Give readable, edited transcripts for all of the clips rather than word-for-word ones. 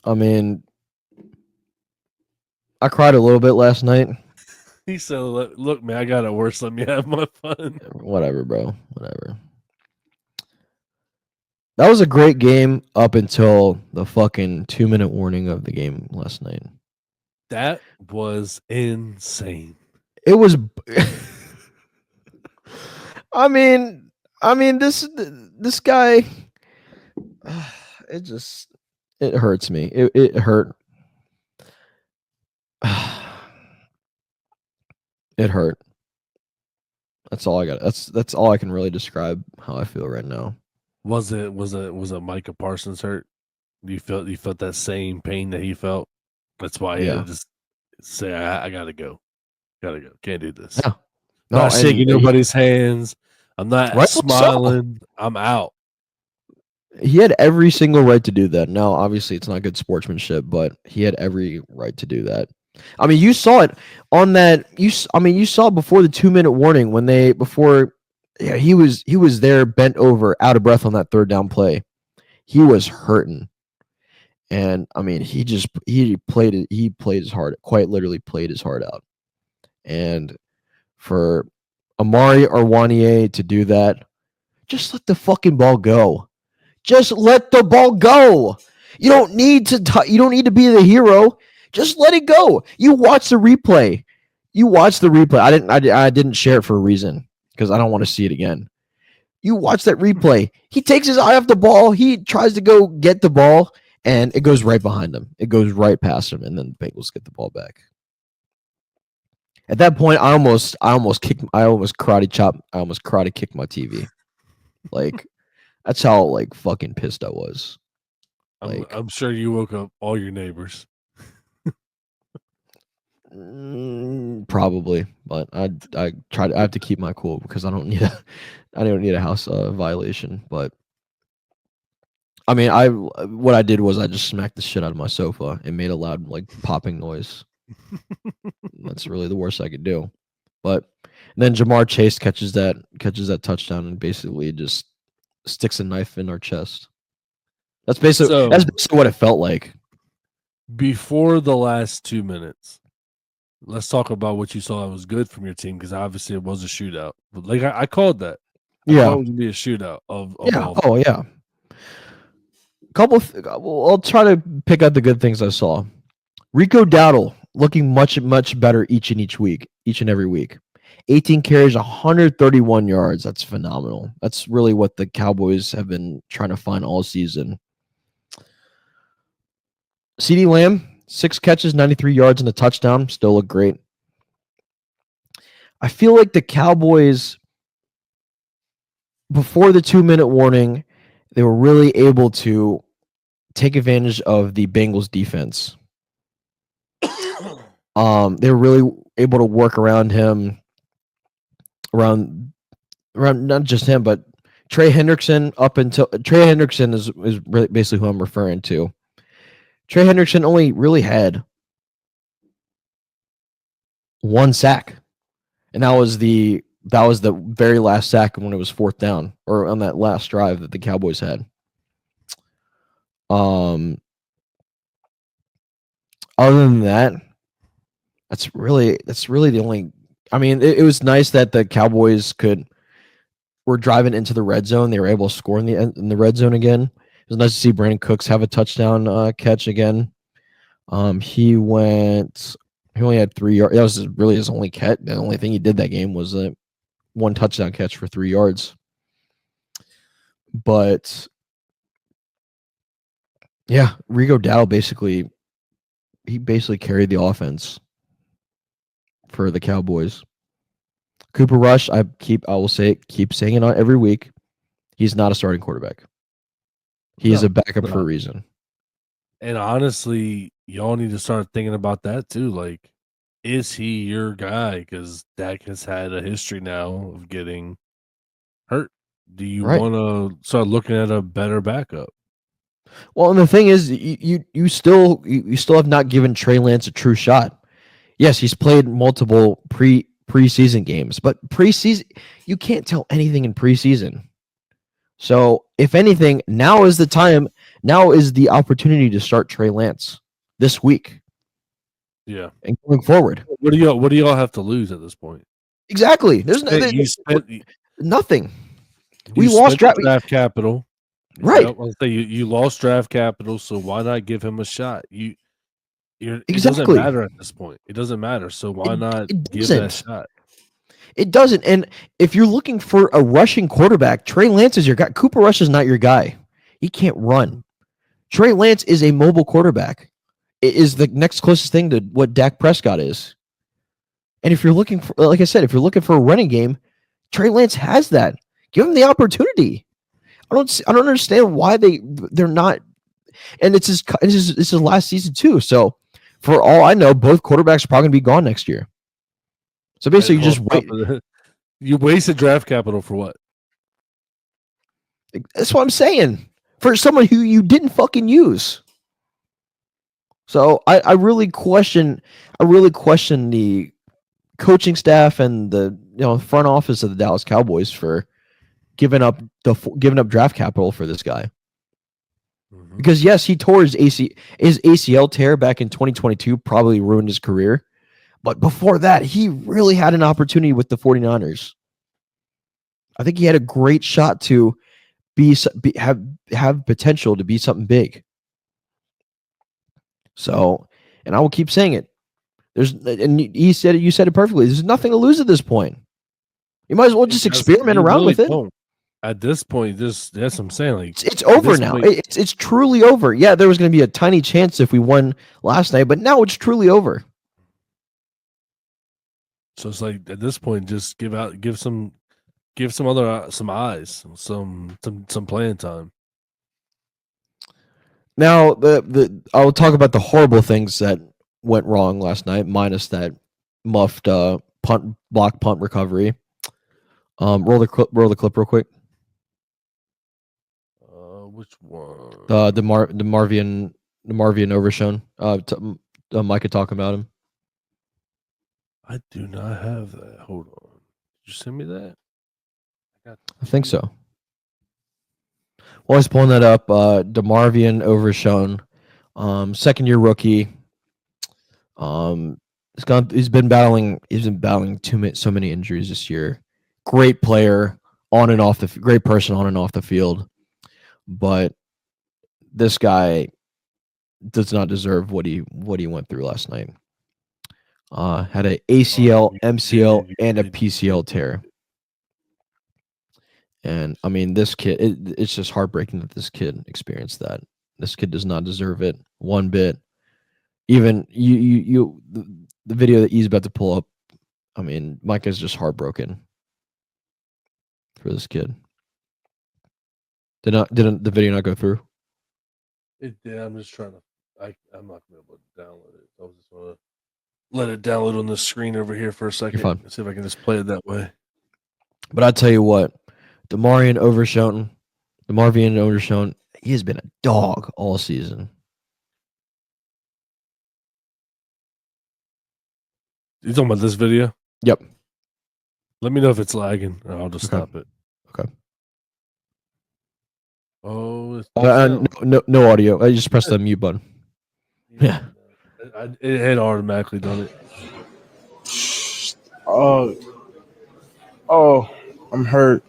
I mean, I cried a little bit last night. He said, "Look, man, I got it worse. Let me have my fun." Whatever, bro. Whatever. That was a great game up until the fucking 2-minute warning of the game last night. That was insane. It was. I mean, this guy. It hurts me. It hurt. It hurt. That's all I got. That's all I can really describe how I feel right now. Was it Micah Parsons hurt? You felt that same pain that he felt? That's why he had to just say, I gotta go. Gotta go. Can't do this. Yeah. Not shaking nobody's hands. I'm not smiling. So. I'm out. He had every single right to do that. Now, obviously, it's not good sportsmanship, but he had every right to do that. I mean, you saw it on that. You saw before the 2-minute warning when he was there bent over, out of breath on that third down play. He was hurting, and I mean, he played his heart, quite literally played his heart out. And for Amari Arwanier to do that, just let the fucking ball go. Just let the ball go. You don't need to be the hero. Just let it go. You watch the replay. I didn't share it for a reason because I don't want to see it again. You watch that replay. He takes his eye off the ball. He tries to go get the ball, and it goes right behind him. It goes right past him, and then the Bengals get the ball back. At that point, I almost karate kicked my TV. Like, that's how like fucking pissed I was. Like, I'm sure you woke up all your neighbors. Probably, but I have to keep my cool because I don't need a house violation. But I mean, what I did was I just smacked the shit out of my sofa and made a loud like popping noise. That's really the worst I could do. But then Jamar Chase catches that touchdown and basically just sticks a knife in our chest. That's basically what it felt like. Before the last 2 minutes, let's talk about what you saw that was good from your team because obviously it was a shootout. But like I called that. I thought it was gonna be a shootout of all. Oh yeah. I'll try to pick out the good things I saw. Rico Dowdle looking much better each and every week. 18 carries, 131 yards. That's phenomenal. That's really what the Cowboys have been trying to find all season. CeeDee Lamb, 6 catches, 93 yards, and a touchdown. Still look great. I feel like the Cowboys, before the 2-minute warning, they were really able to take advantage of the Bengals defense. They were really able to work around him, around not just him, but Trey Hendrickson. Trey Hendrickson is really basically who I'm referring to. Trey Hendrickson only really had 1 sack, and that was the very last sack when it was 4th down, or on that last drive that the Cowboys had. Other than that, that's really the only. I mean, it was nice that the Cowboys were driving into the red zone. They were able to score in the red zone again. It was nice to see Brandon Cooks have a touchdown catch again. He only had 3 yards. That was really his only catch. The only thing he did that game was a 1 touchdown catch for 3 yards. But yeah, Rico Dowdle basically carried the offense for the Cowboys. Cooper Rush, keep saying it every week. He's not a starting quarterback. He is a backup for a reason. And honestly, y'all need to start thinking about that too. Like, is he your guy? Because Dak has had a history now of getting hurt. Do you want to start looking at a better backup? Well, and the thing is, you still have not given Trey Lance a true shot. Yes, he's played multiple preseason games, but preseason, you can't tell anything in preseason. So, if anything, now is the time Now is the opportunity to start Trey Lance this week Yeah. and going forward. What do y'all have to lose at this point? Exactly. There's You spent nothing. you We lost spent the draft capital. Right. Yep, I'll say you lost draft capital, so why not give him a shot? It doesn't Exactly. matter at this point. It doesn't matter. So why not It give that doesn't. shot? It doesn't. And if you're looking for a rushing quarterback, Trey Lance is your guy. Cooper Rush is not your guy. He can't run. Trey Lance is a mobile quarterback. It is the next closest thing to what Dak Prescott is. And if you're looking for, like I said, if you're looking for a running game, Trey Lance has that. Give him the opportunity. I don't understand why they're not. And it's his last season too. So for all I know, both quarterbacks are probably going to be gone next year. So basically, you just wait. You wasted draft capital for what? That's what I'm saying. For someone who you didn't fucking use. So I really question the coaching staff and the front office of the Dallas Cowboys for giving up draft capital for this guy. Mm-hmm. Because yes, he tore his ACL tear back in 2022, probably ruined his career. But before that, he really had an opportunity with the 49ers. I think he had a great shot to have potential to be something big. So, and I will keep saying it. You said it perfectly. There's nothing to lose at this point. You might as well just experiment around with it. At this point, that's what I'm saying. Like it's over now. It's truly over. Yeah, there was going to be a tiny chance if we won last night, but now it's truly over. So it's like at this point, just give some other some eyes, some playing time. Now I'll talk about the horrible things that went wrong last night, minus that muffed block punt recovery. Roll the clip real quick. Which one? DeMarvion Overshown. Micah talking about him. I do not have that. Hold on. Did you send me that? I think so. While I was pulling that up, DeMarvion Overshown, second-year rookie. He's been battling so many injuries this year. Great player on and off great person on and off the field, but this guy does not deserve what he went through last night. Had an ACL, MCL, and a PCL tear. And I mean, this kid, it's just heartbreaking that this kid experienced that. This kid does not deserve it one bit. Even the video that he's about to pull up, I mean, Micah's just heartbroken for this kid. Didn't the video not go through? It did. I'm just trying to. I'm not gonna be able to download it. I was just gonna let it download on the screen over here for a second. You're fine. See if I can just play it that way. But I tell you what, DeMarvion Overshown, he has been a dog all season. You talking about this video? Yep. Let me know if it's lagging, or I'll just stop it. Okay. Oh, no audio. I just pressed the mute button. Yeah. It had automatically done it. Oh, I'm hurt.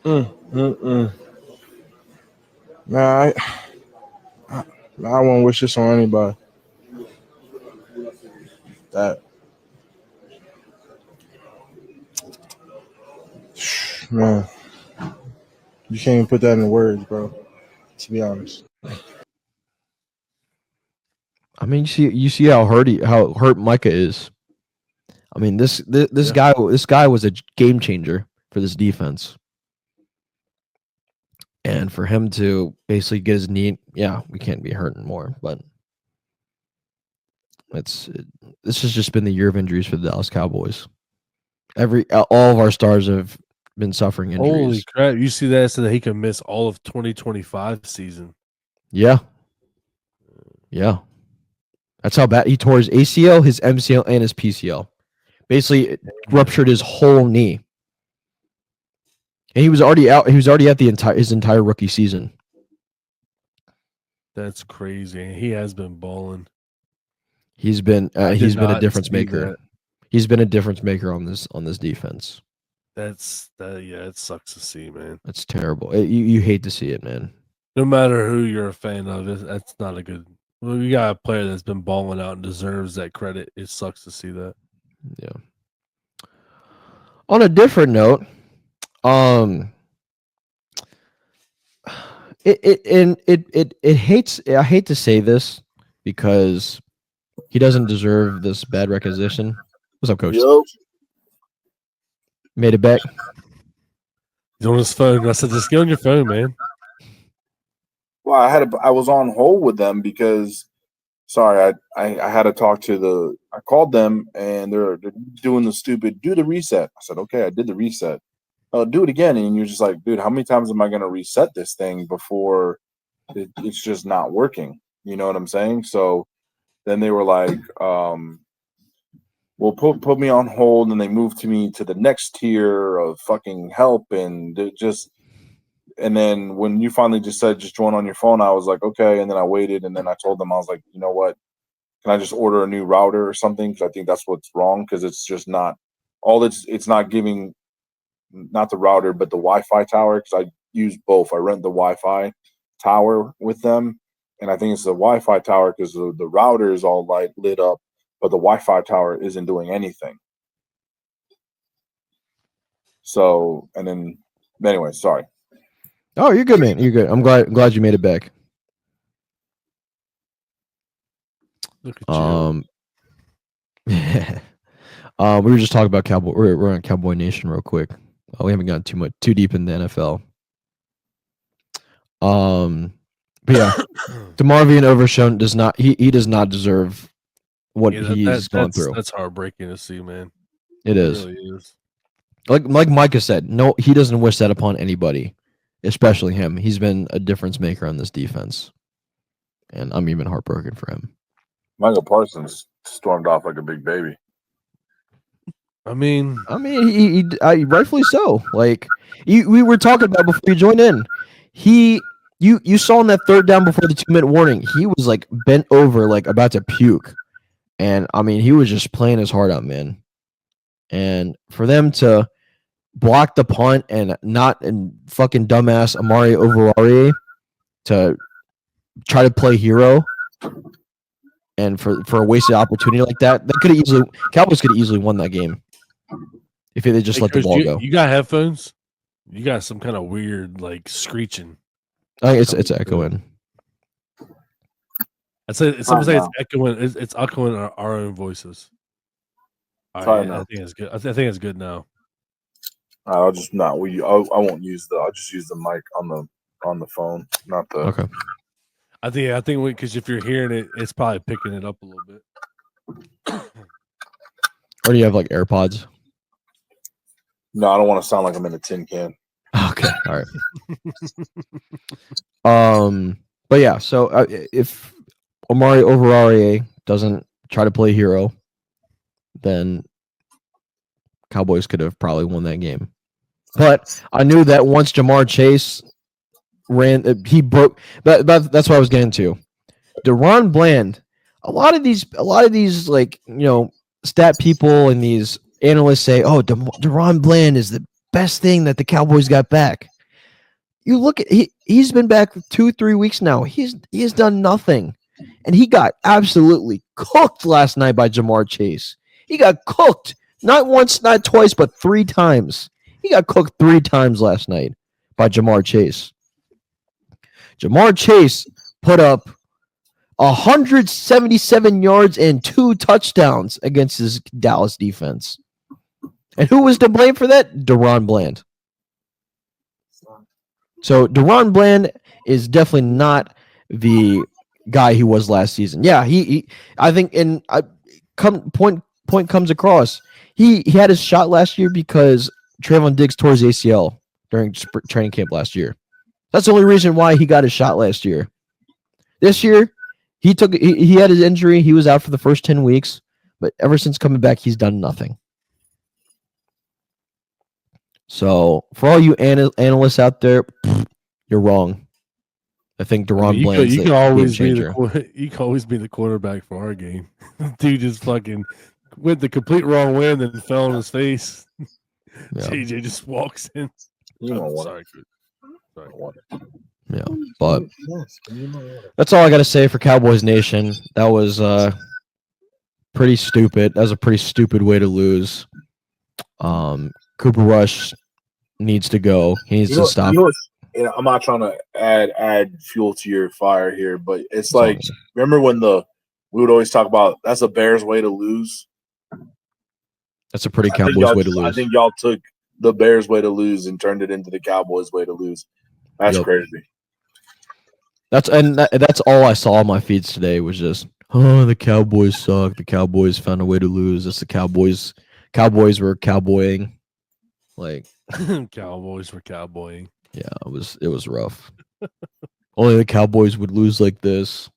Man, I won't wish this on anybody. That, man, you can't even put that in words, bro. To be honest. I mean, you see how hurt Micah is. I mean, this guy was a game changer for this defense. And for him to basically get his knee, yeah, we can't be hurting more. But this has just been the year of injuries for the Dallas Cowboys. All of our stars have been suffering injuries. Holy crap! You see that, so that he can miss all of 2025 season. Yeah. That's how bad he tore his ACL, his MCL, and his PCL. Basically, it ruptured his whole knee. And he was already out. He was already at his entire rookie season. That's crazy. He has been balling. He's been a difference see maker. that. He's been a difference maker on this defense. Yeah, it sucks to see, man. That's terrible. You hate to see it, man. No matter who you're a fan of, that's not a good. Well, you got a player that's been balling out and deserves that credit. It sucks to see that. Yeah. On a different note, it hates. I hate to say this because he doesn't deserve this bad recognition. What's up, Coach? Yo. Made it back. He's on his phone. I said, just get on your phone, man. Well, I was on hold with them because, sorry, I had to talk to I called them and they're doing the stupid, do the reset. I said, okay, I did the reset. Oh, do it again. And you're just like, dude, how many times am I going to reset this thing before it's just not working? You know what I'm saying? So then they were like, well, put me on hold, and they moved me to the next tier of fucking help, and and then when you finally just said just join on your phone, I was like, okay, and then I waited, and then I told them, I was like, you know what, can I just order a new router or something? Because I think that's what's wrong, because it's just not it's not giving, not the router but the Wi-Fi tower, because I use both. I rent the Wi-Fi tower with them, and I think it's the Wi-Fi tower because the router is all lit up, but the Wi-Fi tower isn't doing anything. So, and then, anyway, sorry. Oh, you're good, man. You're good. I'm glad you made it back. Look at you. We were just talking about Cowboy. We're on Cowboy Nation real quick. We haven't gotten too deep in the NFL. But yeah, DeMarvion Overshown does not. He does not deserve what he's gone through. That's heartbreaking to see, man. It is. Really is. Like Micah said, no, he doesn't wish that upon anybody, especially him. He's been a difference maker on this defense, and I'm even heartbroken for him. Micah Parsons stormed off like a big baby. I mean, he rightfully so. Like we were talking about before you joined in, you saw in that third down before the 2-minute warning, he was like bent over, like about to puke, and I mean he was just playing his heart out, man. And for them to block the punt and fucking dumbass Amari Overshown to try to play hero, and for a wasted opportunity like that, Cowboys could have easily won that game if they just let the ball go. You got headphones? You got some kind of weird like screeching. It's echoing. I'd say it's almost like it's echoing. It's echoing our own voices. All right, I think it's good. I think it's good now. I'll just not. I won't use I'll just use the mic on the phone, not the. Okay. I think because if you're hearing it, it's probably picking it up a little bit. Or do you have like AirPods? No, I don't want to sound like I'm in a tin can. Okay, all right. But yeah, so if Amari Overshown doesn't try to play hero, then Cowboys could have probably won that game. But I knew that once Jamar Chase ran, he broke. But that's what I was getting to. DaRon Bland. A lot of these, like, stat people and these analysts say, "Oh, DaRon Bland is the best thing that the Cowboys got back." You look at he's been back 2-3 weeks now. He has done nothing, and he got absolutely cooked last night by Jamar Chase. He got cooked not once, not twice, but 3 times. He got cooked 3 times last night by Jamar Chase. Jamar Chase put up 177 yards and 2 touchdowns against his Dallas defense. And who was to blame for that? DaRon Bland. So DaRon Bland is definitely not the guy he was last season. Yeah, he I think point comes across. He had his shot last year because Trayvon Diggs tore his ACL during training camp last year. That's the only reason why he got his shot last year. This year, he had his injury. He was out for the first 10 weeks, but ever since coming back, he's done nothing. So for all you analysts out there, you're wrong. I think I Deron mean, Bland's you the can always game be changer. you can always be the quarterback for our game. Dude just fucking went the complete wrong way and then fell on his face. Yeah. JJ just walks in. You know what? Sorry, Chris. Sorry. Yeah, but Yes, you know what? that's all I got to say for Cowboys Nation. That was pretty stupid. That was a pretty stupid way to lose. Cooper Rush needs to go. He needs to stop. I'm not trying to add fuel to your fire here, but it's all like, good. remember when we would always talk about that's a Bears way to lose. That's a pretty I think Cowboys way to I lose. think y'all took the Bears way to lose and turned it into the Cowboys way to lose. That's Yep. crazy. That's all I saw on my feeds today was just, oh, the Cowboys suck. The Cowboys found a way to lose. It's the Cowboys. Cowboys were cowboying. Like, Cowboys were cowboying. yeah, it was rough. Only the Cowboys would lose like this.